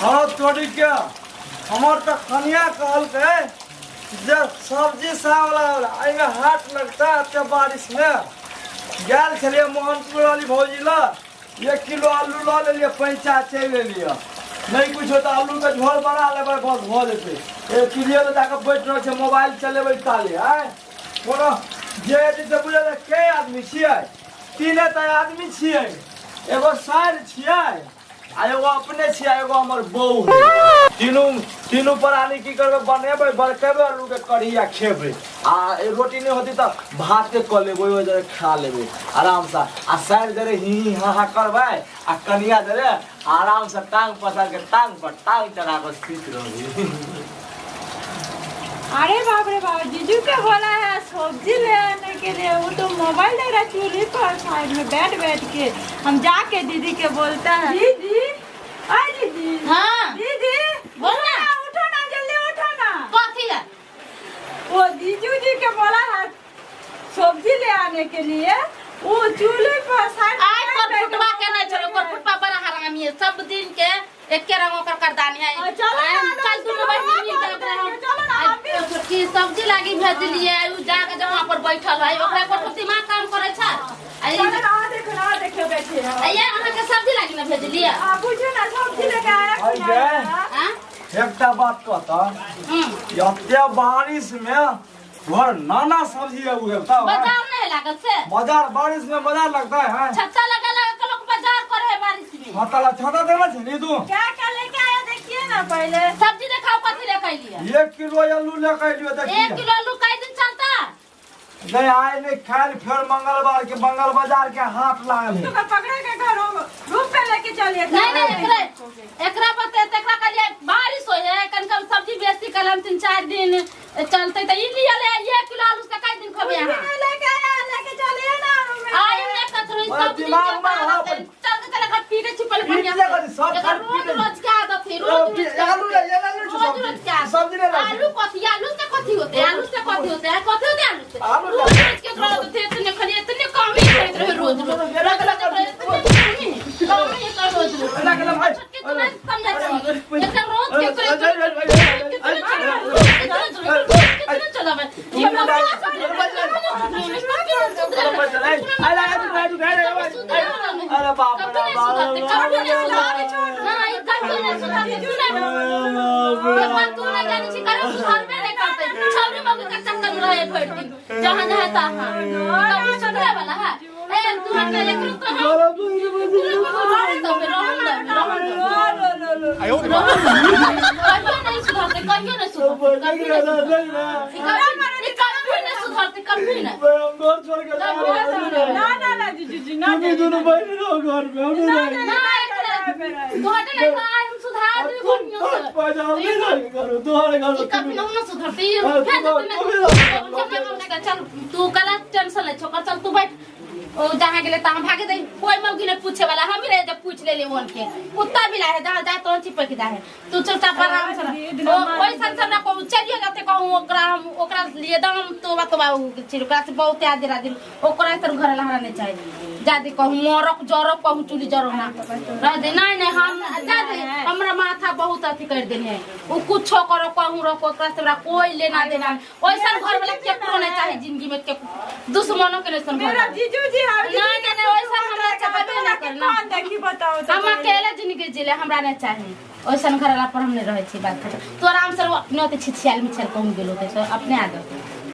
हाँ थोड़ी क्या हमार तो कन्या कहल के जब सब्जी सावला एमे हाट लगता है बारिश में गैल छलिए मोहनपुर वाली भौजी ला 1 किलो आलू ला ले लिए पैंचा चल ले लिया नहीं कुछ होता आलू के झोल बना लेबै बस हो जेते एक किलो ले जाके बैठ रह छे मोबाइल चलेबै ताले है कोनो जे जे बुझे के आदमी छियै तीने त आदमी छियै एगो सार छियै आ एगो अपने छियै एगो हमर बहू तीनू प्राणी की करबै बनेबै बरकेबै आलू के कढ़िया खेबै आ रोटी नहीं होती तो भात के क लेबै ओइ जरे खा लेबै आराम से आ साइड जरे ही हा करबै आ कनिया जरे आराम से टांग पसार के टांग पर टांग चढ़ा के सीट रहबै। अरे बाप रे बाप, जीजू क्या बोला है सब्जी ले आने के लिए? वो तो मोबाइल ले रहा चूल्हे पर साइड में बैठ के हम जाके दीदी के बोलता है दीदी अरे दीदी हाँ दीदी बोल ना, उठो ना जल्दी उठो ना। कथी है? वो जीजू जी के बोला है सब्जी ले आने के लिए वो चूल्हे पर साइड आज पर फुटवा के नहीं चलो पर फुटवा बड़ा हरामी है सब दिन के एक के रंगों का करदानी है। चल तू मोबाइल मिल के की सब्जी लागी भेज लिए उ जाके जहां पर बैठल है ओकरा पर दिमाग काम करे छ। देखो बैठे ये अहाँ के सब्जी लागी न भेज लिए आ बुझो ना सब्जी लेके आया हां एकटा बात कहता एते बारिश में घर नाना सब्जी उगता है बाजार नहीं लागत से बाजार बारिश में बाजार लगता है छत्ता लगा के लोग बाजार करे है बारिश में। छाता देना चाहिए तू क्या क्या लेके आया देखिए ना पहले सब्जी दिखाओ कथी लेके लिए 1 किलो आलू लेके आइलियो देखिए 1 किलो आलू कई दिन चलता नहीं आए नहीं खाल फिर मंगलवार के बंगाल बाजार के हाथ लागल है पकड़े के घर रूप पे लेके चलिए। नहीं एकरा बते तकरा के लिए बारिश होय है कन कम सब्जी बेसी कलम 3-4 दिन चलते त ई लिया ले 1 किलो आलू से कई दिन खबे यहां लेके आया लेके चलिए ना रूम में आई ने कथरो सब्जी दिमाग में हां चल के घर पीटे छिपल पीट ले कर सब घर रोज रोज के आदत है रोज आलू ले ये ले सब्जी ले आलू से कथी होते हैं आलू से कथी होते हैं कथी होते हैं आलू से आलू रोज रोज के घर तो इतने खाली इतने कम ही करते रहे रोज रोज अरे बाप जहाँ जहाँ तहाँ सुधरे वाला है तू हटे लेकिन कहियो नहीं सुधरते कभी नहीं ना जीजू जी ना दोनों बैठ रहो घर में तू हटे नहीं हम सुधार दे करो तुम्हारे घर कभी ना सुधरती चल तू कला टेंशन ले छोकर चल तू बैठ ओ जहां गेले ता भागे दे कोई मौगी ने पूछे वाला हम ही रहे जब पूछ ले ले वन के कुत्ता भी लाए जा जा तो चिपक जा है तू चुपचाप आराम से ओ कोई संसार ना को चलिए जाते कहूं ओकरा लिए दाम तो बतवा चिरका से बहुत याद दिला दिन ओकरा तर घर लहरा नहीं चाहिए जादे कहूं मोरक जरक कहूं चुली जरक ना रह दे नहीं हम जादे हमरा माथा बहुत अथी कर देने है वो कुछो करो कहूं रखो ओकरा से कोई लेना देना ओइसन घर वाला केकरो नहीं चाहिए जिंदगी में के दुश्मनों के नहीं मेरा जीजू जी नहीं वैसा हमरा चाहबे ना करना देखी बताओ हम अकेले जिंदगी जिले हमरा नहीं चाहिए ओइसन घर वाला पर हम नहीं रहे छी बात कर तो आराम से अपने छिछियाल में छल कहूं गेलो तो अपने आ गए